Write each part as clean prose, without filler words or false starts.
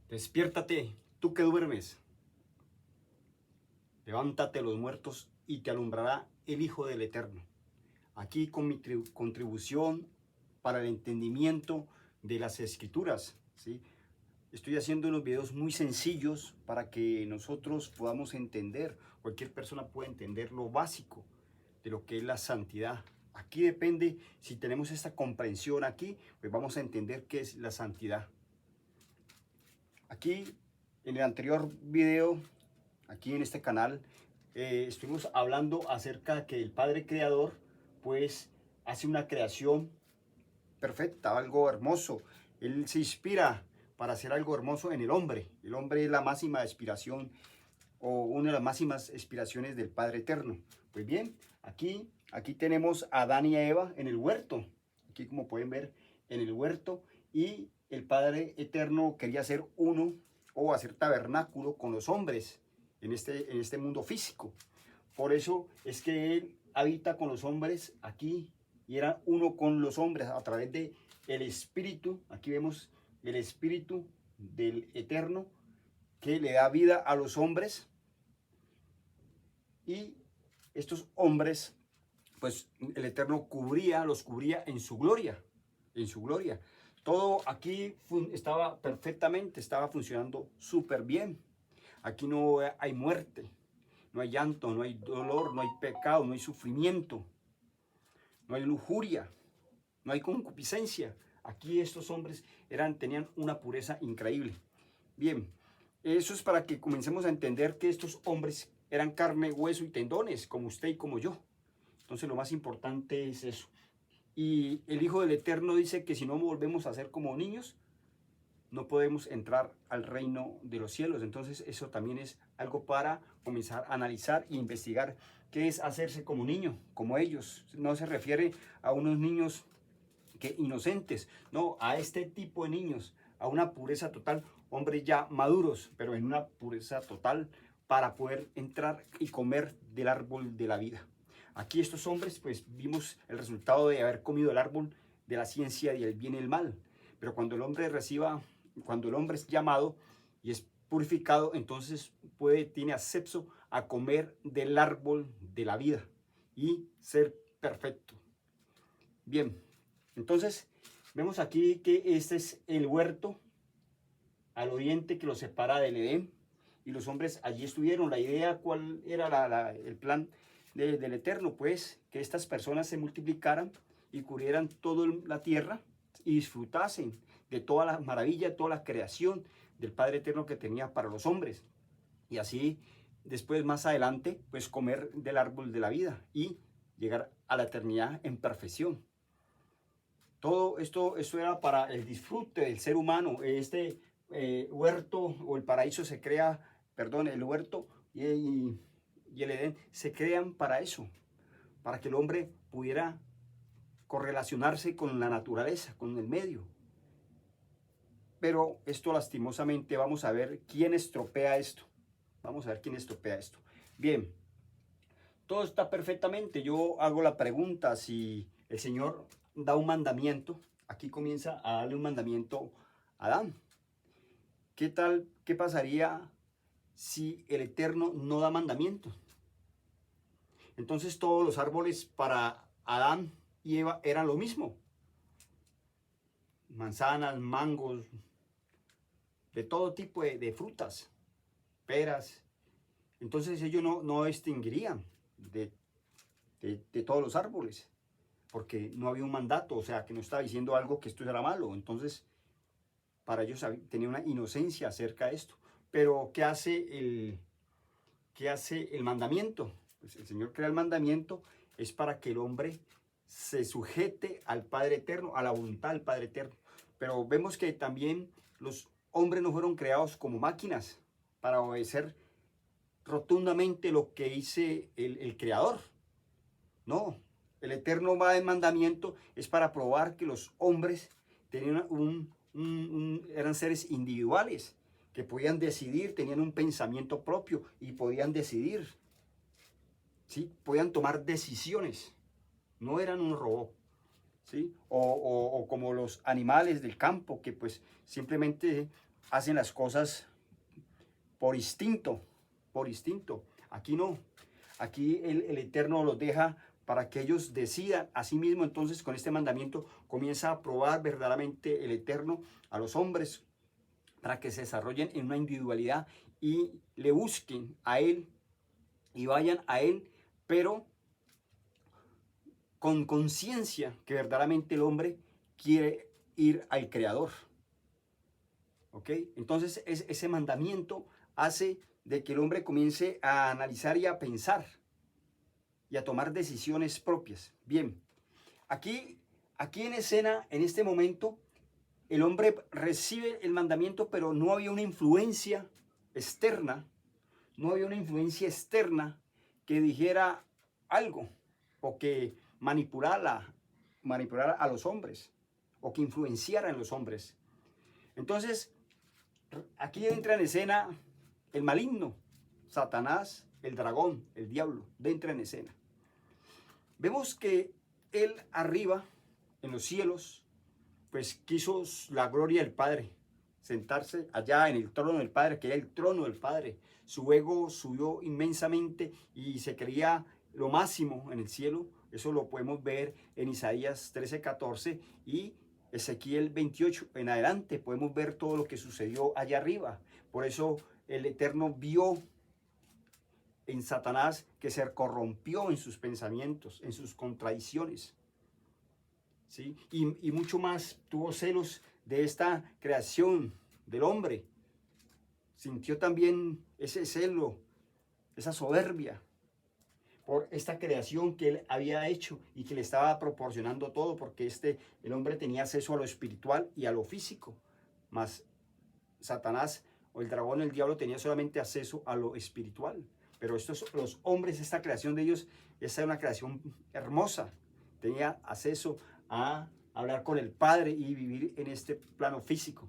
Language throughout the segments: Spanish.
Despiértate, tú que duermes. Levántate los muertos y te alumbrará el Hijo del Eterno. Aquí con mi contribución para el entendimiento de las Escrituras, ¿sí? Estoy haciendo unos videos muy sencillos para que nosotros podamos entender, cualquier persona pueda entender lo básico de lo que es la santidad. Aquí depende, si tenemos esta comprensión aquí, pues vamos a entender qué es la santidad. Aquí en el anterior video, aquí en este canal, estuvimos hablando acerca de que el Padre Creador pues hace una creación perfecta, algo hermoso. Él se inspira para hacer algo hermoso en el hombre. El hombre es la máxima inspiración o una de las máximas inspiraciones del Padre Eterno. Pues bien, aquí tenemos a Adán y a Eva en el huerto. Aquí como pueden ver en el huerto, y el Padre Eterno quería hacer uno o hacer tabernáculo con los hombres en este mundo físico. Por eso es que Él habita con los hombres aquí y era uno con los hombres a través de el Espíritu. Aquí vemos el Espíritu del Eterno que le da vida a los hombres, y estos hombres pues el Eterno los cubría en su gloria, en su gloria. Todo aquí estaba perfectamente, estaba funcionando súper bien. Aquí no hay muerte, no hay llanto, no hay dolor, no hay pecado, no hay sufrimiento, no hay lujuria, no hay concupiscencia. Aquí estos hombres tenían una pureza increíble. Bien, eso es para que comencemos a entender que estos hombres eran carne, hueso y tendones, como usted y como yo. Entonces lo más importante es eso. Y el Hijo del Eterno dice que si no volvemos a ser como niños, no podemos entrar al reino de los cielos. Entonces eso también es algo para comenzar a analizar e investigar qué es hacerse como niño, como ellos. No se refiere a unos niños inocentes, no, a este tipo de niños, a una pureza total, hombres ya maduros, pero en una pureza total para poder entrar y comer del árbol de la vida. Aquí estos hombres pues vimos el resultado de haber comido el árbol de la ciencia del bien y el mal, pero cuando el hombre es llamado y es purificado, entonces tiene acceso a comer del árbol de la vida y ser perfecto. Bien, entonces vemos aquí que este es el huerto al oriente que lo separa del Edén, y los hombres allí estuvieron. La idea, ¿cuál era el plan del Eterno? Pues que estas personas se multiplicaran y cubrieran toda la tierra y disfrutasen de toda la maravilla, toda la creación del Padre Eterno que tenía para los hombres. Y así después, más adelante, pues comer del árbol de la vida y llegar a la eternidad en perfección. Todo esto era para el disfrute del ser humano. Este huerto o el paraíso se crea, perdón, el huerto y el Edén se crean para eso, para que el hombre pudiera correlacionarse con la naturaleza, con el medio. Pero esto lastimosamente vamos a ver quién estropea esto. Vamos a ver quién estropea esto. Bien, todo está perfectamente. Yo hago la pregunta, si el Señor da un mandamiento, aquí comienza a darle un mandamiento a Adán. ¿Qué pasaría si el Eterno no da mandamiento? Entonces todos los árboles para Adán y Eva eran lo mismo. Manzanas, mangos, de todo tipo de frutas, peras. Entonces ellos no distinguirían de todos los árboles, porque no había un mandato, o sea, que no estaba diciendo algo que esto era malo. Entonces, para ellos tenía una inocencia acerca de esto. Pero, ¿qué hace el mandamiento? Pues el Señor crea el mandamiento, es para que el hombre se sujete al Padre Eterno, a la voluntad del Padre Eterno. Pero vemos que también los hombres no fueron creados como máquinas para obedecer rotundamente lo que dice el Creador. No, el Eterno va de mandamiento, es para probar que los hombres tenían eran seres individuales, que podían decidir, tenían un pensamiento propio y podían decidir, ¿sí? Podían tomar decisiones, no eran un robot, ¿sí? O como los animales del campo, que pues simplemente hacen las cosas por instinto, por instinto. Aquí no. Aquí el Eterno los deja para que ellos decidan a sí mismo. Entonces, con este mandamiento comienza a probar verdaderamente el Eterno a los hombres para que se desarrollen en una individualidad y le busquen a Él y vayan a Él, pero con conciencia que verdaderamente el hombre quiere ir al Creador. ¿Ok? Entonces, ese mandamiento hace de que el hombre comience a analizar y a pensar y a tomar decisiones propias. Bien, aquí en escena, en este momento, el hombre recibe el mandamiento, pero no había una influencia externa, no había una influencia externa que dijera algo o que manipulara a los hombres o que influenciara en los hombres. Entonces, aquí entra en escena el maligno, Satanás, el dragón, el diablo, entra en escena. Vemos que él arriba, en los cielos, pues quiso la gloria del Padre, sentarse allá en el trono del Padre, que era el trono del Padre. Su ego subió inmensamente y se creía lo máximo en el cielo. Eso lo podemos ver en Isaías 13:14 y Ezequiel 28 en adelante. Podemos ver todo lo que sucedió allá arriba. Por eso el Eterno vio en Satanás que se corrompió en sus pensamientos, en sus contradicciones. ¿Sí? Y mucho más tuvo celos de esta creación del hombre. Sintió también ese celo, esa soberbia por esta creación que él había hecho y que le estaba proporcionando todo, porque el hombre tenía acceso a lo espiritual y a lo físico, más Satanás o el dragón, el diablo, tenía solamente acceso a lo espiritual. Pero los hombres, esta creación de ellos, esa es una creación hermosa, tenía acceso a hablar con el Padre y vivir en este plano físico.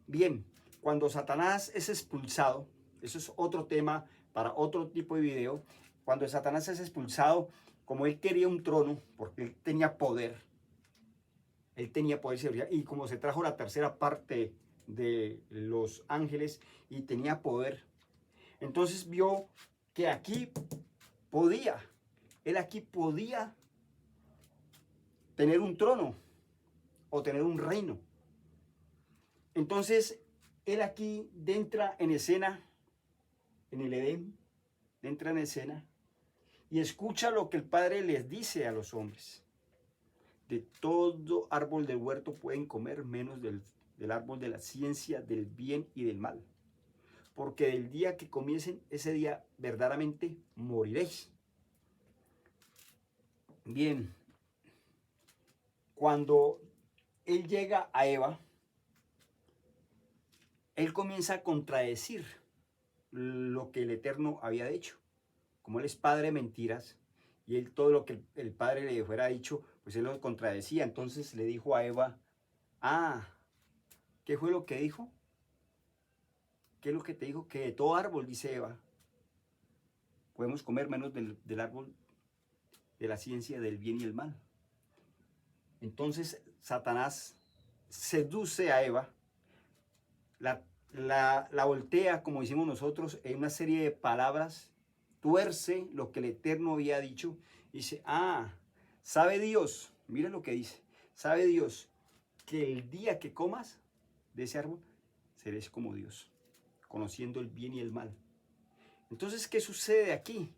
Bien, cuando Satanás es expulsado, eso es otro tema para otro tipo de video. Cuando Satanás es expulsado, como él quería un trono, porque él tenía poder y seguridad, y como se trajo la tercera parte de los ángeles y tenía poder, entonces vio que él aquí podía tener un trono o tener un reino. Entonces, él aquí entra en escena, en el Edén, entra en escena y escucha lo que el Padre les dice a los hombres. De todo árbol del huerto pueden comer, menos del árbol de la ciencia del bien y del mal. Porque del día que comiesen, ese día verdaderamente moriréis. Bien, cuando él llega a Eva, él comienza a contradecir lo que el Eterno había dicho. Como él es padre de mentiras, y él todo lo que el padre le fuera dicho, pues él lo contradecía. Entonces le dijo a Eva, ¿qué fue lo que dijo? ¿Qué es lo que te dijo? Que de todo árbol, dice Eva, podemos comer menos del árbol de la ciencia del bien y el mal. Entonces Satanás seduce a Eva, la voltea, como decimos nosotros, en una serie de palabras, tuerce lo que el Eterno había dicho, y dice, sabe Dios, mira lo que dice, sabe Dios que el día que comas de ese árbol, seréis como Dios, conociendo el bien y el mal. Entonces, ¿qué sucede aquí?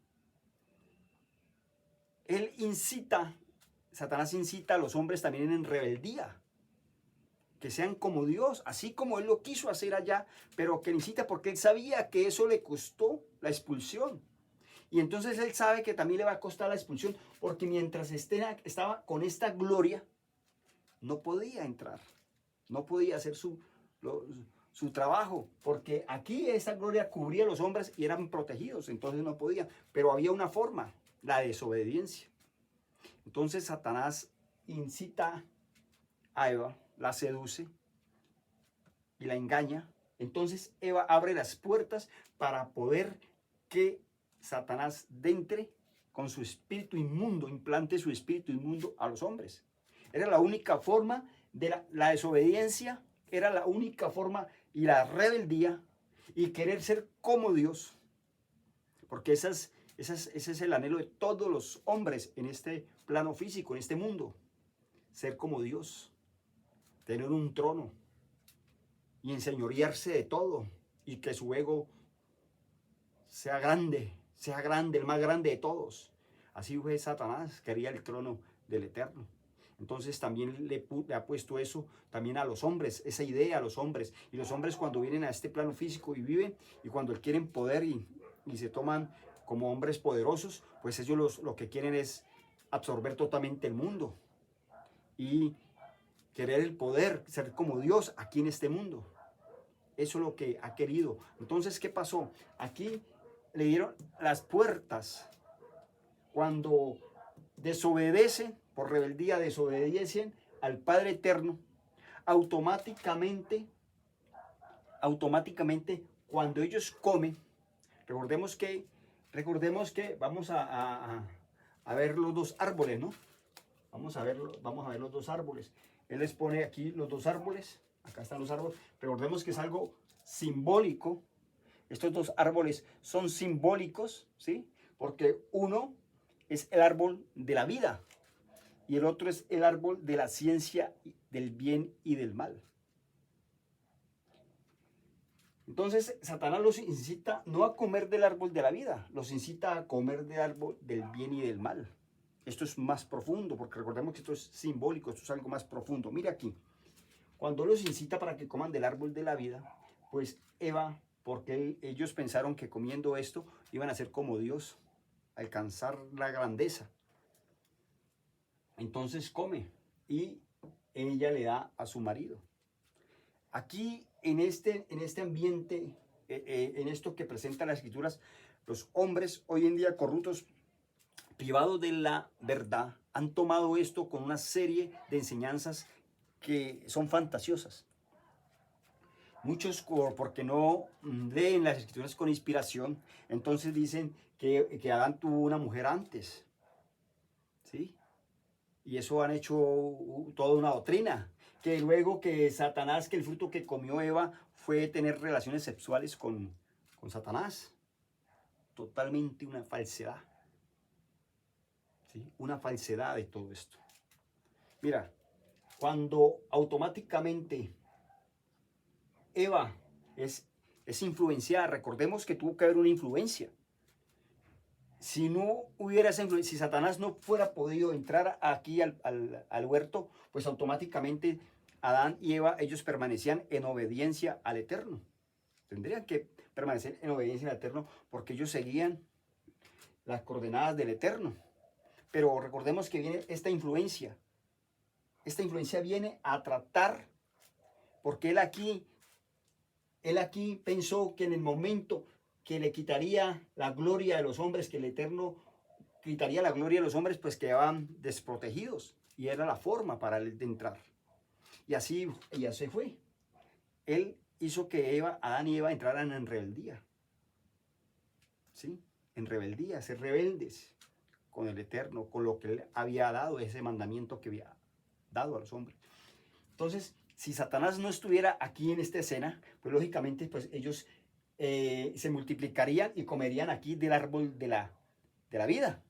Satanás incita a los hombres también en rebeldía, que sean como Dios, así como él lo quiso hacer allá, pero que incita porque él sabía que eso le costó la expulsión. Y entonces él sabe que también le va a costar la expulsión, porque mientras estaba con esta gloria, no podía entrar, no podía hacer su trabajo, porque aquí esa gloria cubría a los hombres y eran protegidos, entonces no podían, pero había una forma, la desobediencia. Entonces Satanás incita a Eva, la seduce y la engaña. Entonces Eva abre las puertas para poder que Satanás entre con su espíritu inmundo, implante su espíritu inmundo a los hombres. Era la única forma de la desobediencia era la única forma y la rebeldía y querer ser como Dios, porque ese es el anhelo de todos los hombres en este plano físico, en este mundo, ser como Dios, tener un trono y enseñorearse de todo y que su ego sea grande, el más grande de todos. Así fue Satanás, quería el trono del Eterno. Entonces también le ha puesto eso también a los hombres, esa idea a los hombres. Y los hombres cuando vienen a este plano físico y viven, y cuando quieren poder y se toman como hombres poderosos, pues ellos lo que quieren es absorber totalmente el mundo y querer el poder, ser como Dios aquí en este mundo. Eso es lo que ha querido. Entonces, ¿qué pasó? Aquí le dieron las puertas cuando desobedecen, por rebeldía desobedecen al Padre Eterno, automáticamente cuando ellos comen, recordemos que vamos a ver los dos árboles, ¿no? Vamos a ver los dos árboles. Él les pone aquí los dos árboles, acá están los árboles, recordemos que es algo simbólico. Estos dos árboles son simbólicos, ¿sí? Porque uno es el árbol de la vida y el otro es el árbol de la ciencia del bien y del mal. Entonces, Satanás los incita no a comer del árbol de la vida, los incita a comer del árbol del bien y del mal. Esto es más profundo, porque recordemos que esto es simbólico, esto es algo más profundo. Mira aquí, cuando los incita para que coman del árbol de la vida, pues Eva, porque ellos pensaron que comiendo esto iban a ser como Dios, alcanzar la grandeza. Entonces come y ella le da a su marido. Aquí en este ambiente, en esto que presentan las escrituras, los hombres hoy en día corruptos, privados de la verdad, han tomado esto con una serie de enseñanzas que son fantasiosas. Muchos, porque no leen las escrituras con inspiración, entonces dicen que Adán tuvo una mujer antes, ¿sí? Y eso han hecho toda una doctrina, que luego que Satanás, que el fruto que comió Eva fue tener relaciones sexuales con Satanás. Totalmente una falsedad, ¿sí? Una falsedad de todo esto. Mira, cuando automáticamente Eva es influenciada, recordemos que tuvo que haber una influencia. Si no hubiera esa influencia, si Satanás no fuera podido entrar aquí al huerto, pues automáticamente Adán y Eva, ellos permanecían en obediencia al Eterno. Tendrían que permanecer en obediencia al Eterno porque ellos seguían las coordenadas del Eterno. Pero recordemos que viene esta influencia. Esta influencia viene a tratar, porque él aquí pensó que en el momento que le quitaría la gloria de los hombres, que el Eterno quitaría la gloria de los hombres, pues quedaban desprotegidos. Y era la forma para él de entrar. Y así fue. Él hizo que Adán y Eva entraran en rebeldía. ¿Sí? En rebeldía, ser rebeldes con el Eterno, con lo que él había dado, ese mandamiento que había dado a los hombres. Entonces, si Satanás no estuviera aquí en esta escena, pues lógicamente pues ellos se multiplicarían y comerían aquí del árbol de la vida.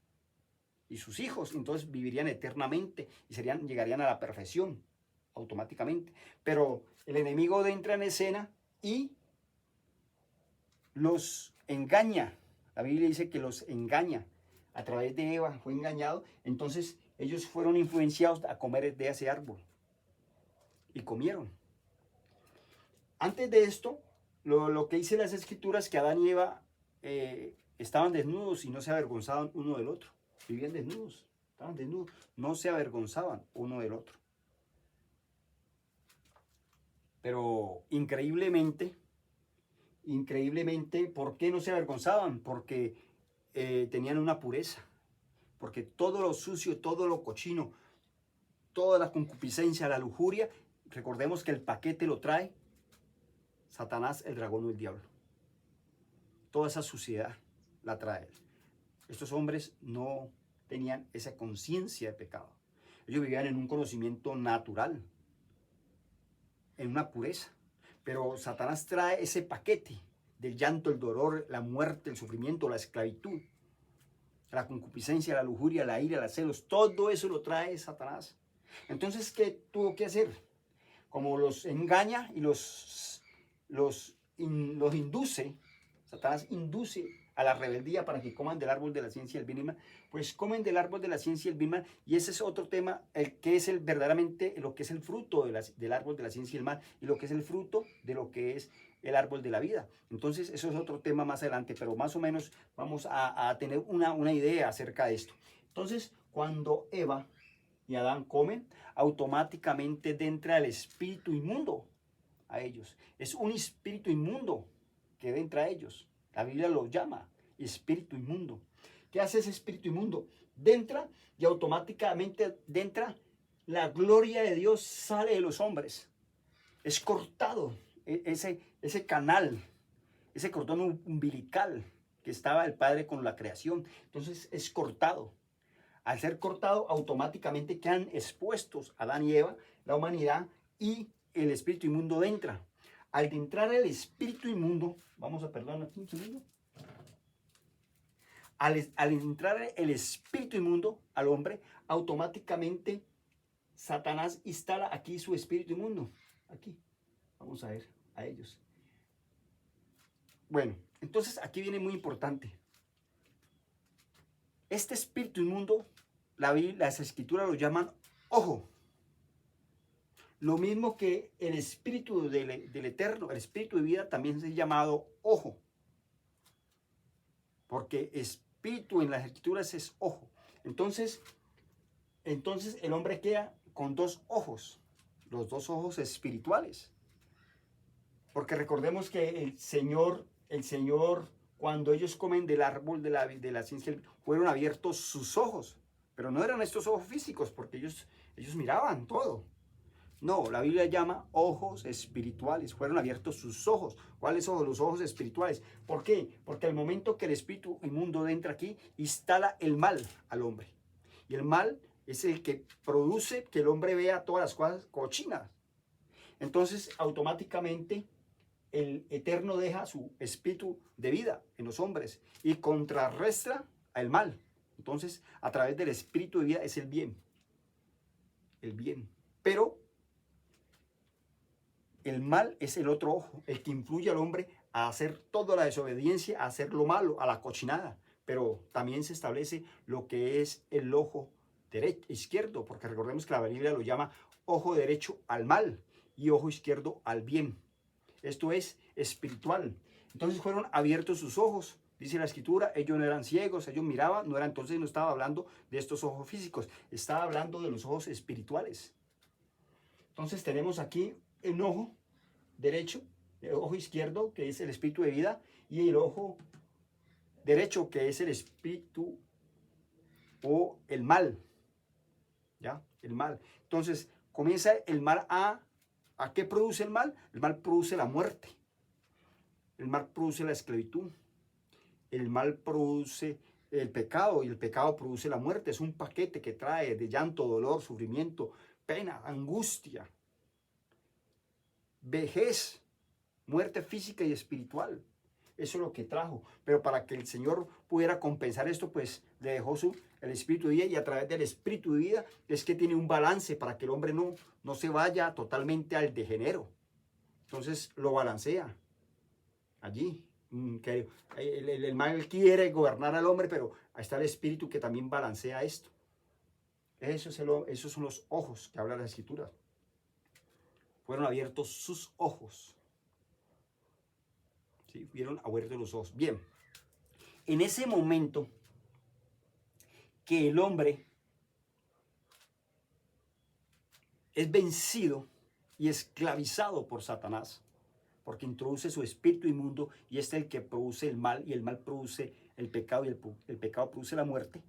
Y sus hijos entonces vivirían eternamente y llegarían a la perfección automáticamente. Pero el enemigo entra en escena y los engaña. La Biblia dice que los engaña. A través de Eva fue engañado. Entonces ellos fueron influenciados a comer de ese árbol. Y comieron. Antes de esto, lo que dice las escrituras, que Adán y Eva estaban desnudos y no se avergonzaban uno del otro. Vivían desnudos, estaban desnudos, no se avergonzaban uno del otro. Pero increíblemente, ¿por qué no se avergonzaban? Porque tenían una pureza. Porque todo lo sucio, todo lo cochino, toda la concupiscencia, la lujuria, recordemos que el paquete lo trae Satanás, el dragón o el diablo. Toda esa suciedad la trae él. Estos hombres no tenían esa conciencia de pecado. Ellos vivían en un conocimiento natural. en una pureza. Pero Satanás trae ese paquete del llanto, el dolor, la muerte, el sufrimiento, la esclavitud, la concupiscencia, la lujuria, la ira, los celos. Todo eso lo trae Satanás. Entonces, ¿qué tuvo que hacer? Como los engaña y los induce, Satanás induce a la rebeldía para que coman del árbol de la ciencia del bien y mal, pues comen del árbol de la ciencia del bien y mal, y ese es otro tema, el que es verdaderamente lo que es el fruto del árbol de la ciencia y el mal, y lo que es el fruto de lo que es el árbol de la vida. Entonces, eso es otro tema más adelante, pero más o menos vamos a tener una idea acerca de esto. Entonces, cuando Eva y Adán comen, automáticamente entra el espíritu inmundo a ellos. Es un espíritu inmundo que entra a ellos. La Biblia lo llama espíritu inmundo. ¿Qué hace ese espíritu inmundo? Entra y automáticamente entra la gloria de Dios, sale de los hombres. Es cortado ese canal, ese cordón umbilical que estaba el Padre con la creación. Entonces es cortado. Al ser cortado, automáticamente quedan expuestos Adán y Eva, la humanidad, y el espíritu inmundo entra. Al entrar el espíritu inmundo, vamos a perdonar aquí un segundo. Al entrar el espíritu inmundo al hombre, automáticamente Satanás instala aquí su espíritu inmundo. Aquí. Vamos a ver a ellos. Bueno, entonces aquí viene muy importante. Este espíritu inmundo, las escrituras lo llaman ojo. Lo mismo que el espíritu del eterno, el espíritu de vida también es llamado ojo. Porque espíritu en las escrituras es ojo. Entonces el hombre queda con dos ojos, los dos ojos espirituales. Porque recordemos que el Señor, cuando ellos comen del árbol de la ciencia, fueron abiertos sus ojos. Pero no eran estos ojos físicos, porque ellos miraban todo. No, la Biblia llama ojos espirituales. Fueron abiertos sus ojos. ¿Cuáles ojos? Los ojos espirituales. ¿Por qué? Porque al momento que el espíritu inmundo entra aquí, instala el mal al hombre. Y el mal es el que produce que el hombre vea todas las cosas cochinas. Entonces, automáticamente, el Eterno deja su espíritu de vida en los hombres y contrarresta al mal. Entonces, a través del espíritu de vida es el bien. El bien. Pero el mal es el otro ojo, el que influye al hombre a hacer toda la desobediencia, a hacer lo malo, a la cochinada. Pero también se establece lo que es el ojo izquierdo, porque recordemos que la Biblia lo llama ojo derecho al mal y ojo izquierdo al bien. Esto es espiritual. Entonces fueron abiertos sus ojos. Dice la escritura, ellos no eran ciegos, ellos miraban, entonces no estaba hablando de estos ojos físicos, estaba hablando de los ojos espirituales. Entonces tenemos aquí el ojo derecho, el ojo izquierdo, que es el espíritu de vida, y el ojo derecho, que es el espíritu o el mal. ¿Ya? El mal. Entonces comienza el mal ¿a qué produce el mal? El mal produce la muerte. El mal produce la esclavitud. El mal produce el pecado y el pecado produce la muerte. Es un paquete que trae de llanto, dolor, sufrimiento, pena, angustia, vejez, muerte física y espiritual. Eso es lo que trajo. Pero para que el Señor pudiera compensar esto, pues le dejó el espíritu de vida, y a través del espíritu de vida es que tiene un balance para que el hombre no se vaya totalmente al degenero. Entonces lo balancea allí. Que el mal quiere gobernar al hombre, pero ahí está el espíritu que también balancea esto. Esos son los ojos que habla la escritura. Fueron abiertos sus ojos. ¿Sí? Vieron abiertos los ojos. Bien, en ese momento que el hombre es vencido y esclavizado por Satanás, porque introduce su espíritu inmundo, y este es el que produce el mal, y el mal produce el pecado, y el pecado produce la muerte.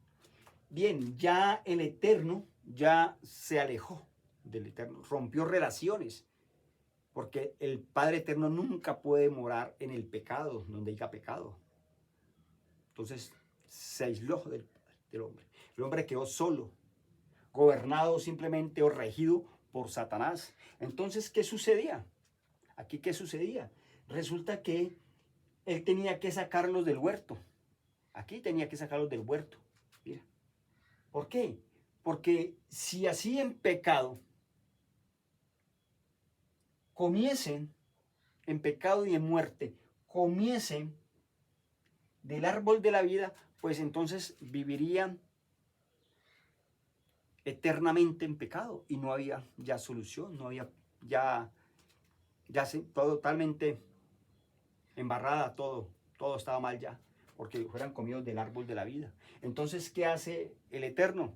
Bien, ya el Eterno ya se alejó del Eterno, rompió relaciones, porque el Padre Eterno nunca puede morar en el pecado, donde haya pecado. Entonces se aisló del hombre. El hombre quedó solo, gobernado simplemente o regido por Satanás. Entonces, ¿qué sucedía? Aquí, ¿qué sucedía? Resulta que él tenía que sacarlos del huerto. Aquí tenía que sacarlos del huerto. Mira. ¿Por qué? Porque si así en pecado comiesen, en pecado y en muerte, comiesen del árbol de la vida, pues entonces vivirían eternamente en pecado y no había ya solución, no había todo totalmente embarrada, todo estaba mal ya, porque fueran comidos del árbol de la vida. Entonces, ¿qué hace el Eterno?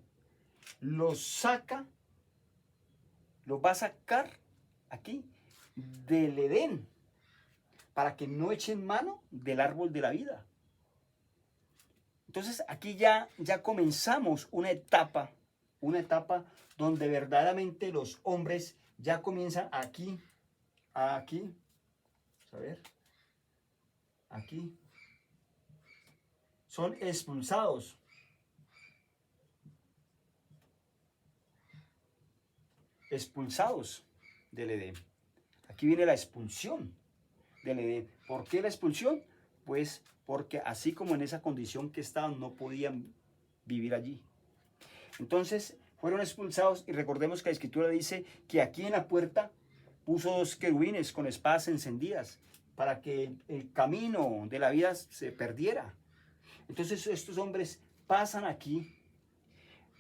Los saca, los va a sacar aquí del Edén para que no echen mano del árbol de la vida. Entonces aquí ya comenzamos una etapa donde verdaderamente los hombres ya comienzan aquí, a ver, aquí, son expulsados. Expulsados del Edén. Aquí viene la expulsión del Edén. ¿Por qué la expulsión? Pues porque así como en esa condición que estaban, no podían vivir allí. Entonces fueron expulsados y recordemos que la Escritura dice que aquí en la puerta puso 2 querubines con espadas encendidas para que el camino de la vida se perdiera. Entonces estos hombres pasan aquí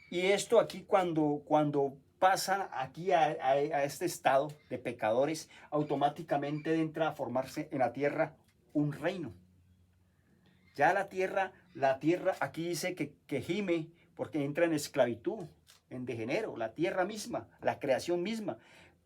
y esto aquí cuando pasan aquí a este estado de pecadores, automáticamente entra a formarse en la tierra un reino. Ya la tierra aquí dice que gime porque entra en esclavitud, en degenero, la tierra misma, la creación misma.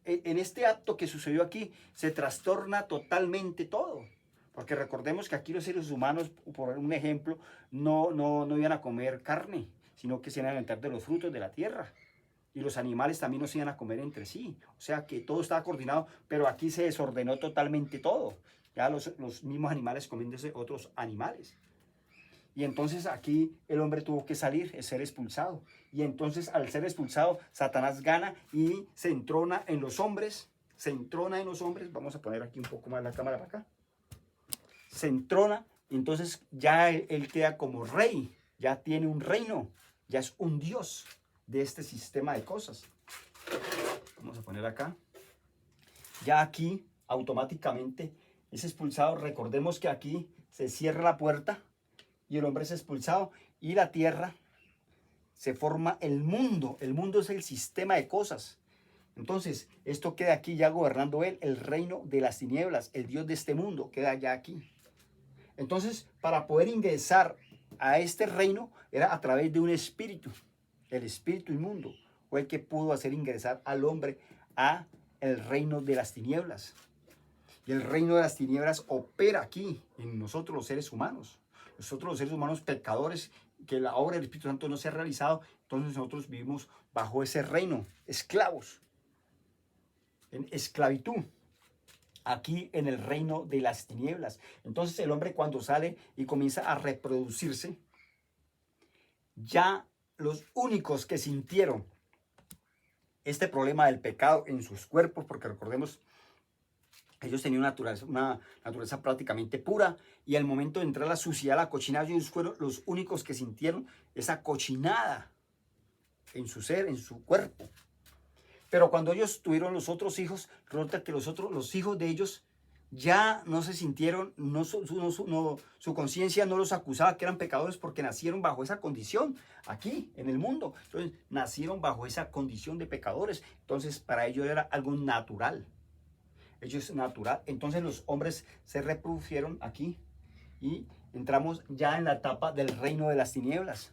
En este acto que sucedió aquí se trastorna totalmente todo. Porque recordemos que aquí los seres humanos, por un ejemplo, no iban a comer carne, sino que se iban a alimentar de los frutos de la tierra. Y los animales también no se iban a comer entre sí. O sea que todo estaba coordinado, pero aquí se desordenó totalmente todo. Ya los mismos animales comiéndose otros animales. Y entonces aquí el hombre tuvo que salir, ser expulsado. Y entonces al ser expulsado, Satanás gana y se entrona en los hombres. Se entrona en los hombres. Vamos a poner aquí un poco más la cámara para acá. Se entrona, y entonces ya él queda como rey. Ya tiene un reino. Ya es un dios de este sistema de cosas. Vamos a poner acá. Ya aquí automáticamente es expulsado. Recordemos que aquí se cierra la puerta y el hombre es expulsado y la tierra se forma el mundo. El mundo es el sistema de cosas. Entonces, esto queda aquí ya gobernando él, el reino de las tinieblas, el Dios de este mundo, queda ya aquí. Entonces, para poder ingresar a este reino era a través de un espíritu. El espíritu inmundo fue el que pudo hacer ingresar al hombre a el reino de las tinieblas. Y el reino de las tinieblas opera aquí en nosotros los seres humanos. Nosotros los seres humanos pecadores, que la obra del Espíritu Santo no se ha realizado, entonces nosotros vivimos bajo ese reino, esclavos, en esclavitud, aquí en el reino de las tinieblas. Entonces el hombre cuando sale y comienza a reproducirse, ya los únicos que sintieron este problema del pecado en sus cuerpos, porque recordemos, ellos tenían una naturaleza prácticamente pura, y al momento de entrar a la suciedad, la cochinada, ellos fueron los únicos que sintieron esa cochinada en su ser, en su cuerpo. Pero cuando ellos tuvieron los otros hijos, resulta que los hijos de ellos ya no se sintieron, su conciencia no los acusaba que eran pecadores porque nacieron bajo esa condición aquí en el mundo. Entonces nacieron bajo esa condición de pecadores. Entonces para ellos era algo natural. Ellos natural. Entonces los hombres se reprodujeron aquí y entramos ya en la etapa del reino de las tinieblas.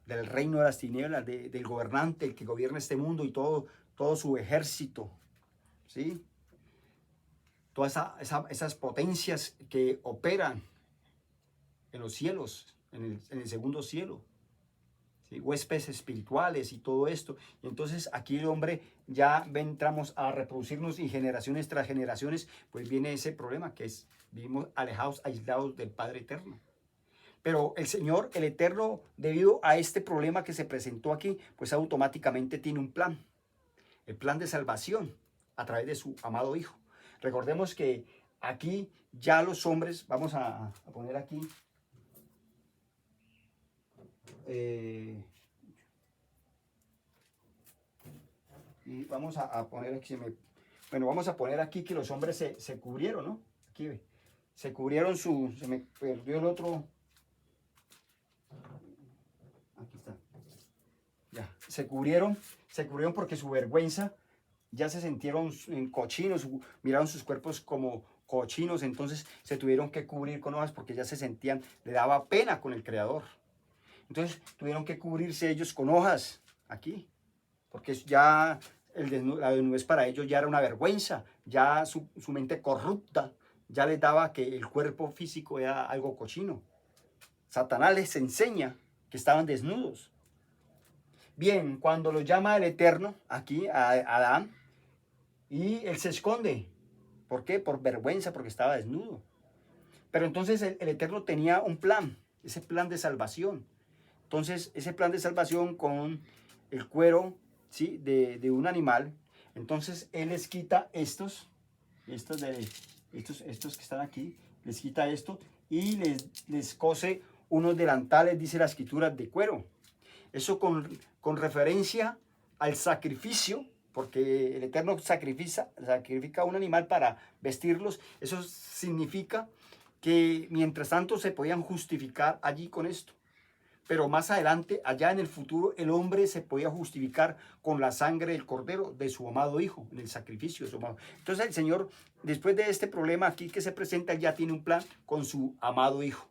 Del reino de las tinieblas, del gobernante, el que gobierna este mundo y todo su ejército. ¿Sí? Todas esas potencias que operan en los cielos, en el segundo cielo, ¿sí? Huéspedes espirituales y todo esto. Y entonces aquí el hombre ya entramos a reproducirnos y generaciones tras generaciones, pues viene ese problema que es, vivimos alejados, aislados del Padre Eterno. Pero el Señor, el Eterno, debido a este problema que se presentó aquí, pues automáticamente tiene un plan. el plan de salvación a través de su amado Hijo. Recordemos que aquí ya los hombres, vamos a poner aquí, y vamos a poner aquí, bueno, vamos a poner aquí que los hombres se cubrieron, ¿no? Aquí ve, se cubrieron se me perdió el otro, aquí está, ya, se cubrieron porque su vergüenza, ya se sintieron cochinos, miraron sus cuerpos como cochinos, entonces se tuvieron que cubrir con hojas porque ya se sentían, le daba pena con el Creador. Entonces tuvieron que cubrirse ellos con hojas, aquí, porque ya la desnudez para ellos ya era una vergüenza, ya su mente corrupta, ya les daba que el cuerpo físico era algo cochino. Satanás les enseña que estaban desnudos. Bien, cuando lo llama el Eterno, aquí a Adán, y él se esconde. ¿Por qué? Por vergüenza, porque estaba desnudo. Pero entonces el Eterno tenía un plan, ese plan de salvación. Entonces, ese plan de salvación con el cuero, ¿sí?, de un animal. Entonces, él les quita estos que están aquí, les quita esto y les cose unos delantales, dice la escritura, de cuero. Eso con referencia al sacrificio, porque el Eterno sacrifica un animal para vestirlos. Eso significa que mientras tanto se podían justificar allí con esto. Pero más adelante, allá en el futuro, el hombre se podía justificar con la sangre del cordero de su amado Hijo, en el sacrificio de su amado. Entonces el Señor, después de este problema aquí que se presenta, ya tiene un plan con su amado Hijo.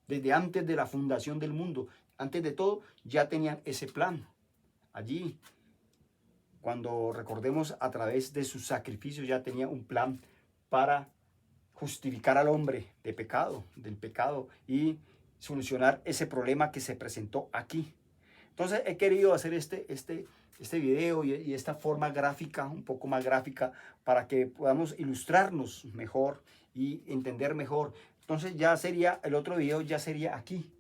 Desde antes de la fundación del mundo, antes de todo, ya tenían ese plan. Allí, cuando recordemos, a través de su sacrificio, ya tenía un plan para justificar al hombre de pecado, del pecado, y solucionar ese problema que se presentó aquí. Entonces he querido hacer este video y esta forma gráfica, un poco más gráfica, para que podamos ilustrarnos mejor y entender mejor. Entonces ya sería, el otro video ya sería aquí.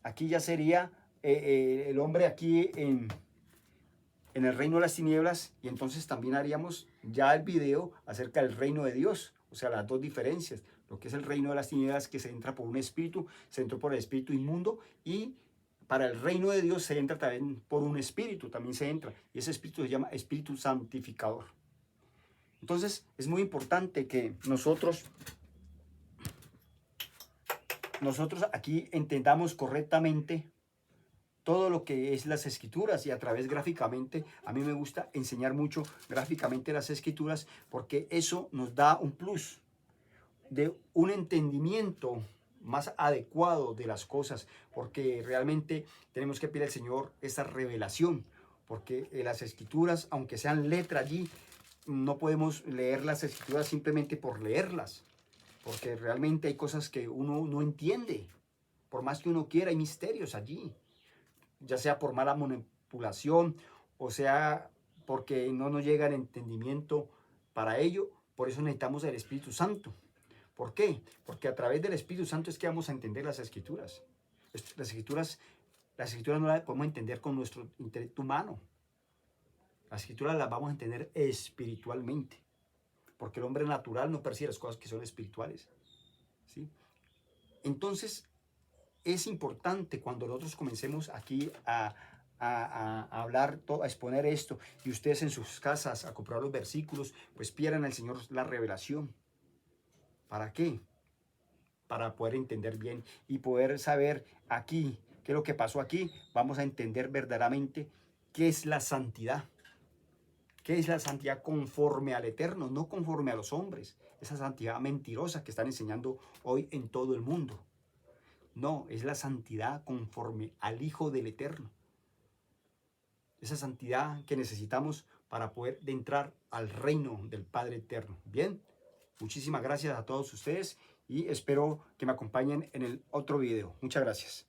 Aquí ya sería el hombre aquí en el reino de las tinieblas, y entonces también haríamos ya el video acerca del reino de Dios. O sea, las dos diferencias, lo que es el reino de las tinieblas, que se entra por un espíritu, se entró por el espíritu inmundo, y para el reino de Dios se entra también por un espíritu, también se entra, y ese espíritu se llama espíritu santificador. Entonces es muy importante que nosotros aquí entendamos correctamente todo lo que es las escrituras, y a través gráficamente, a mí me gusta enseñar mucho gráficamente las escrituras, porque eso nos da un plus de un entendimiento más adecuado de las cosas, porque realmente tenemos que pedir al Señor esa revelación, porque las escrituras, aunque sean letra allí, no podemos leer las escrituras simplemente por leerlas, porque realmente hay cosas que uno no entiende, por más que uno quiera, hay misterios allí, ya sea por mala manipulación, o sea porque no nos llega el entendimiento para ello. Por eso necesitamos el Espíritu Santo. ¿Por qué? Porque a través del Espíritu Santo es que vamos a entender las escrituras. Las escrituras no las podemos entender con nuestro intelecto humano. Las escrituras las vamos a entender espiritualmente, porque el hombre natural no percibe las cosas que son espirituales, ¿sí? Entonces es importante, cuando nosotros comencemos aquí a hablar, a exponer esto, y ustedes en sus casas a comprar los versículos, pues pidan al Señor la revelación. ¿Para qué? Para poder entender bien y poder saber aquí qué es lo que pasó aquí. Vamos a entender verdaderamente qué es la santidad. ¿Qué es la santidad conforme al Eterno, no conforme a los hombres? Esa santidad mentirosa que están enseñando hoy en todo el mundo. No, es la santidad conforme al Hijo del Eterno. Esa santidad que necesitamos para poder entrar al reino del Padre Eterno. Bien, muchísimas gracias a todos ustedes y espero que me acompañen en el otro video. Muchas gracias.